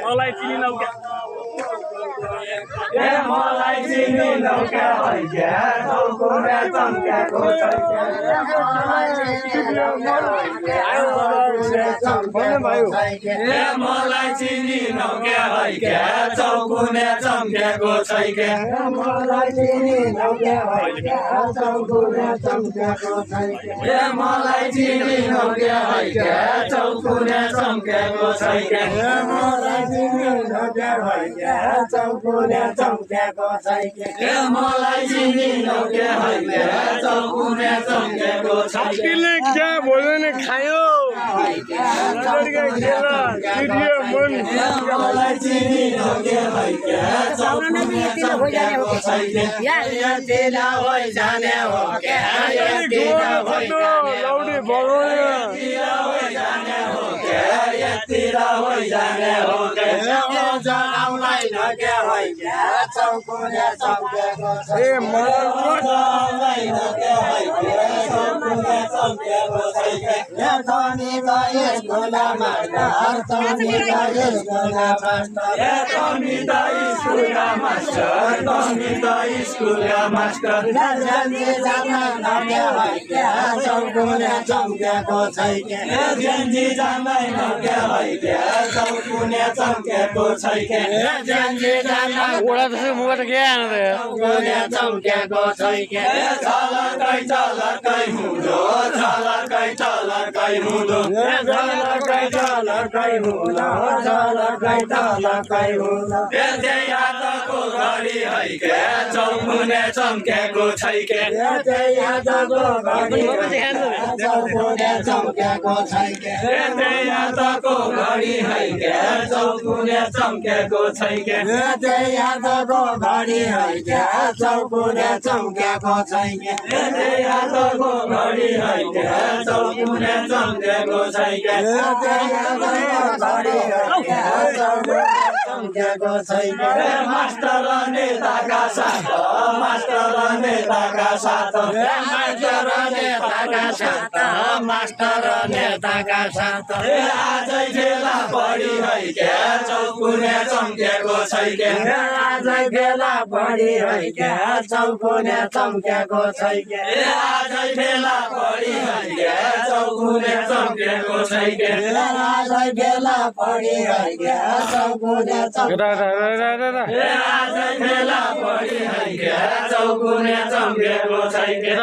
मलाई चिनी नौका मलाई चिनी नौका हैक्या चौकुने चम्क्याको छैक्या मलाई चिनी नौका हैक्या चौकुने चम्क्याको छैक्या मलाई चिनी नौका हैक्या चौकुने चम्क्याको छैक्या मलाई चिनी नौका हैक्या चौकुने चम्क्याको छैक्या मलाई चिनी नौका हैक्या चौकुने चम्क्याको छैक्या मलाई चिनी नौका हैक्या चौकुने चम्क्याको छैक्या क्या भोजन खायो मलाई चिनी नौका हैक्या चौकुने चम्क्याको छैक्या यतिन होइ जाने हो क्या यतिन होइ जाने हो क्या यतिर होइ जाने हो क्या जनाउलाई नक्या होइ क्या चौकुने चम्क्याको छैक्या जनाउलाई नक्या होइ क्या चौकुने चम्क्याको छैक्या धनी गए स्कुलमा मास्टर धनी गए स्कुलमा मास्टर धनी गए स्कुलमा मास्टर धनी गए स्कुलमा मास्टर जन्जी जान नक्या होइ क्या चौकुने चम्क्याको छैक्या जन्जी जान नक्या होइ क्या चौकुने चम्क्याको छैक्या जन्जी जान ओडा त्यसै मुगा त के आएन त चौकुने चम्क्याको छैक्या चलकै हुँदो चलकै हुँदो चलकै हुँदो त्यही हातको घडी है क्या चौकुने चम्क्याको छैक्या त्यही हातको घडी चौकुने चम्क्याको छैक्या त्यही हातको घडी है क्या चौकुने चम्क्याको छैक्या त्यही हातको घडी है क्या चौकुने चम्क्याको छैक्या त्यही हातको घडी है क्या चौकुने चम्क्याको छैक्या त्यही हातको घडी है क्या चौकुने चम्क्याको छैक्या मास्टर नेताका साथ मास्टर नेताका साथ मास्टर नेताका साथ मास्टर नेताका साथ आजै खेला बढी है क्या चौकुने चम्क्याको छैक्या आजै खेला बढी है क्या चौकुने चम्क्याको छैक्या आजै खेला बढी है क्या चौकुने चम्क्याको छैक्या आजै खेला बढी है क्या चौकुने आजै खेला बढी है क्या चौकुने चम्क्याको छैक्या